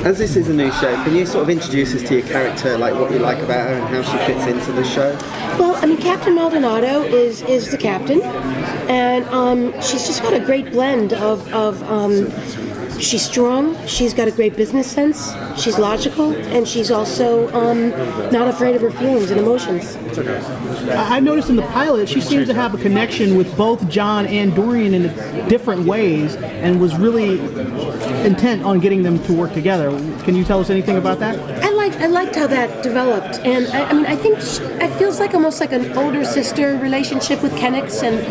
As this is a new show, can you sort of introduce us to your character, like what you like about her and how she fits into the show? Well, I mean, Captain Maldonado is the captain, and she's just got a great blend of she's strong, she's got a great business sense, she's logical, and she's also not afraid of her feelings and emotions. I noticed in the pilot she seems to have a connection with both John and Dorian in different ways, and was really intent on getting them to work together. Can you tell us anything about that? I liked how that developed, and I mean, I think it feels like almost like an older sister relationship with Kennex, and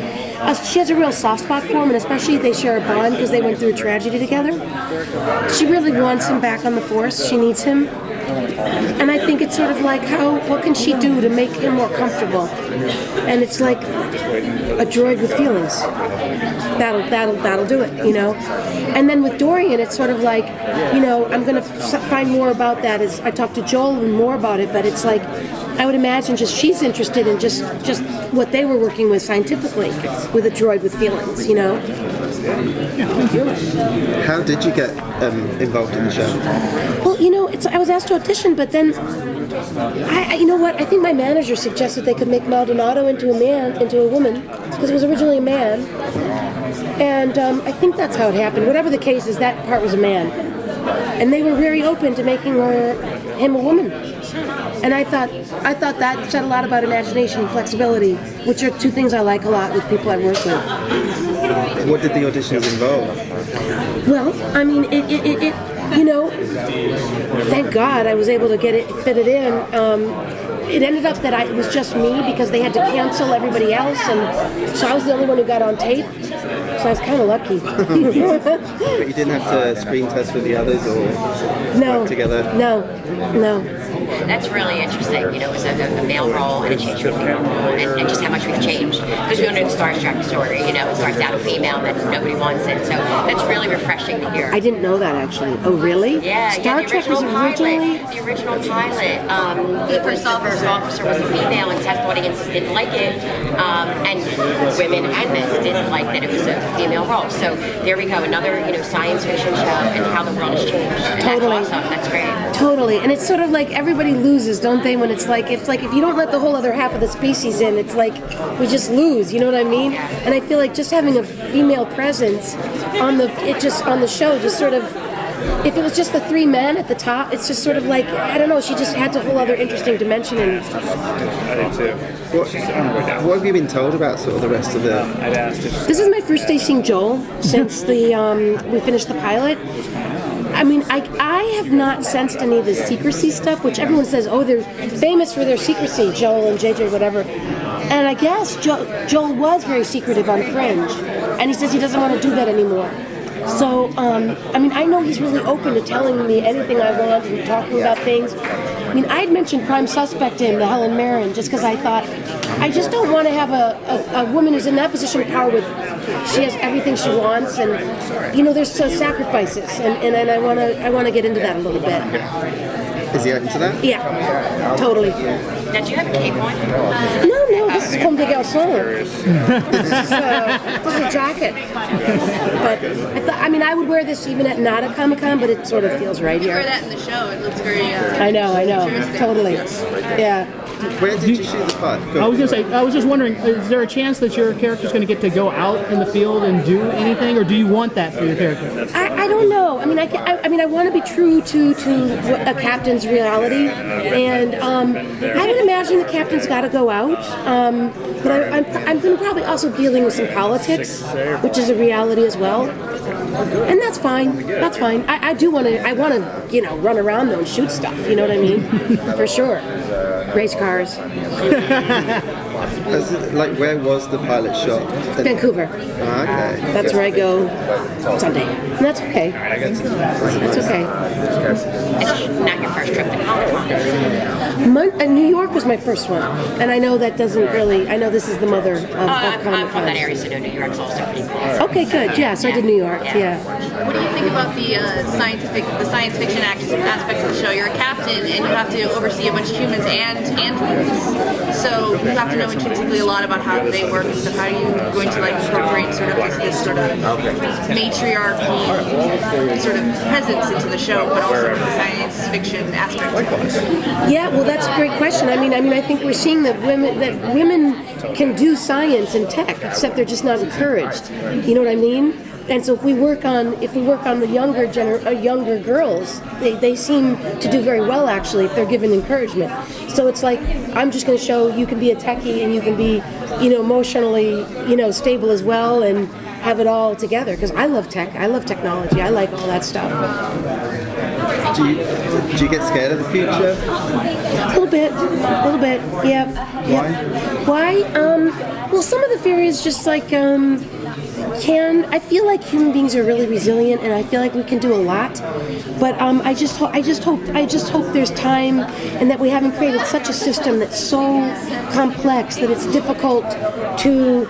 she has a real soft spot for him, and especially they share a bond because they went through a tragedy together. She really wants him back on the force. She needs him. And I think it's sort of like, what can she do to make him more comfortable? And it's like a droid with feelings. That'll do it, you know. And then with Dorian, it's sort of like, you know, I'm going to find more about that as I talk to Joel and more about it. But it's like, I would imagine just she's interested in just what they were working with scientifically with a droid with feelings, you know. How did you get involved in the show? Well, you know, I was asked to audition, but then you know what? I think my manager suggested they could make Maldonado into a woman, because it was originally a man, and I think that's how it happened. Whatever the case is, that part was a man, and they were very open to making him a woman. And I thought that said a lot about imagination and flexibility, which are two things I like a lot with people I work with. What did the auditions involve? Well, I mean, it you know, thank God I was able to fit it in. It ended up that it was just me because they had to cancel everybody else, and so I was the only one who got on tape. So I was kind of lucky. But you didn't have to screen test with the others or work together? No. That's really interesting. You know, it was a male role and a changed to a female role, and just how much we've changed. Because we all know the Star Trek story, you know, it starts out a female, then nobody wants it. So that's really refreshing to hear. I didn't know that, actually. Oh, really? Yeah, Star Trek was originally... The original pilot. The first officer was a female, and test audiences didn't like it. And women and men didn't like that it was a female role. So there we go, another, you know, science fiction show and how the world has changed. And totally. That's awesome. That's great. Totally. And it's sort of like everybody loses, don't they? When it's like if you don't let the whole other half of the species in, it's like we just lose. You know what I mean? And I feel like just having a female presence on the show just sort of. If it was just the three men at the top, it's just sort of like, I don't know, she just adds a whole other interesting dimension. What have you been told about sort of the rest of the... This is my first day seeing Joel since we finished the pilot. I mean, I have not sensed any of the secrecy stuff, which everyone says, oh, they're famous for their secrecy, Joel and JJ, whatever. And I guess Joel was very secretive on Fringe, and he says he doesn't want to do that anymore. So, I mean, I know he's really open to telling me anything I want and talking about things. I mean, I had mentioned Prime Suspect to him, the Helen Mirren, just because I thought, I just don't want to have a woman who's in that position of power with, she has everything she wants, and, you know, there's sacrifices, and I want to get into that a little bit. Is he open to that? Yeah, totally. Now, do you have a cape on? No, this is Comme des Garçons. This is a jacket. But I mean, I would wear this even at not a Comic-Con, but it sort of feels right here. You wear that in the show. It looks very. I know, totally. Yeah. Where did you shoot the part? I was just wondering, is there a chance that your character's going to get to go out in the field and do anything, or do you want that for your character? I don't know. I mean, I want to be true to a captain's reality, and I would imagine the captain's got to go out. But I'm going to probably also dealing with some politics, which is a reality as well. And that's fine. That's fine. I want to, you know, run around though and shoot stuff. You know what I mean? For sure. Race cars. Like, where was the pilot shot? Vancouver. Okay. That's where I go Sunday. And that's okay. That's okay. It's not your first trip to Comic-Con. New York was my first one. And I know that doesn't really, I know this is the mother of Comic-Con. I'm from that area, so no, New York's also pretty cool. Okay, good. Yeah, so I did New York. Yeah. What do you think about the science fiction aspects of the show? You're a captain, and you have to oversee a bunch of humans and androids. So you have to know what you particularly a lot about how they work and stuff. How are you going to like incorporate sort of this sort of matriarchy sort of presence into the show, but also the science fiction aspect? Yeah, well, that's a great question. I mean, I think we're seeing that women can do science and tech, except they're just not encouraged. You know what I mean? And so if we work on the younger girls, they seem to do very well actually if they're given encouragement. So it's like I'm just going to show you can be a techie and you can be, emotionally, stable as well and have it all together. Because I love tech, I love technology, I like all that stuff. Do you get scared of the future? A little bit, yeah. Why? Well, some of the fear is just like, I feel like human beings are really resilient, and I feel like we can do a lot. But I just hope there's time, and that we haven't created such a system that's so complex that it's difficult to.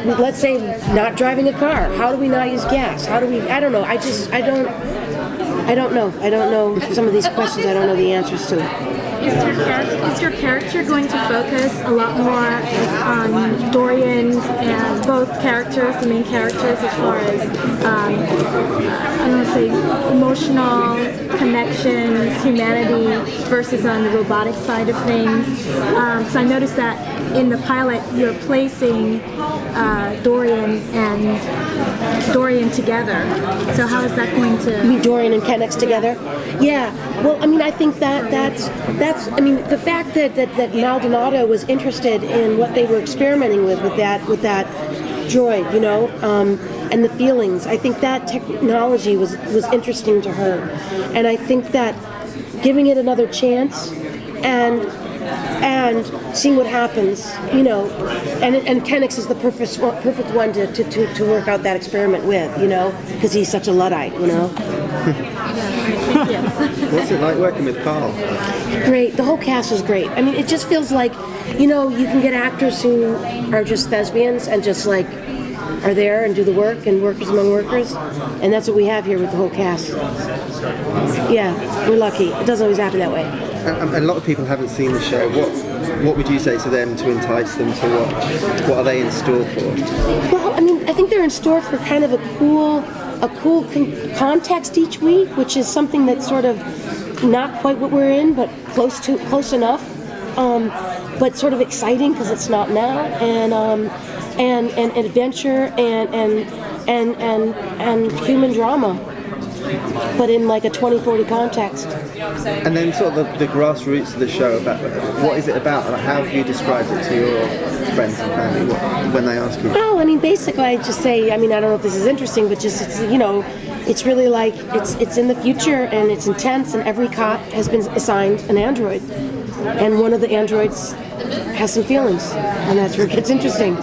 Let's say not driving a car. How do we not use gas? How do we? I don't know. I don't know. I don't know some of these questions. I don't know the answers to. Is your character going to focus a lot more on Dorian and both characters, the main characters, as far as I don't want to say emotional connections, humanity, versus on the robotic side of things? So I noticed that in the pilot you're placing Dorian together. So how is that going to? You mean Dorian and Kennex together? Yeah. Well, I mean, I think that's. I mean, the fact that Maldonado was interested in what they were experimenting with that droid, and the feelings. I think that technology was interesting to her, and I think that giving it another chance and seeing what happens, and Kennex is the perfect one to work out that experiment with, because he's such a Luddite, What's it like working with Carl? Great. The whole cast is great. I mean, it just feels like, you can get actors who are just thespians and just like are there and do the work and workers among workers, and that's what we have here with the whole cast. Yeah, we're lucky. It doesn't always happen that way. A lot of people haven't seen the show. What would you say to them to entice them to watch? What are they in store for? Well, I mean, I think they're in store for kind of a cool context each week, which is something that's sort of not quite what we're in, but close enough. But sort of exciting because it's not now, and adventure and human drama, but in like a 2040 context. And then sort of the grassroots of the show, about what is it about? Like, how have you described it to your friends and family when they ask you? Well, I mean, basically, I just say, I mean, I don't know if this is interesting, but just it's really like it's in the future and it's intense, and every cop has been assigned an android, and one of the androids has some feelings, and that's where it gets interesting.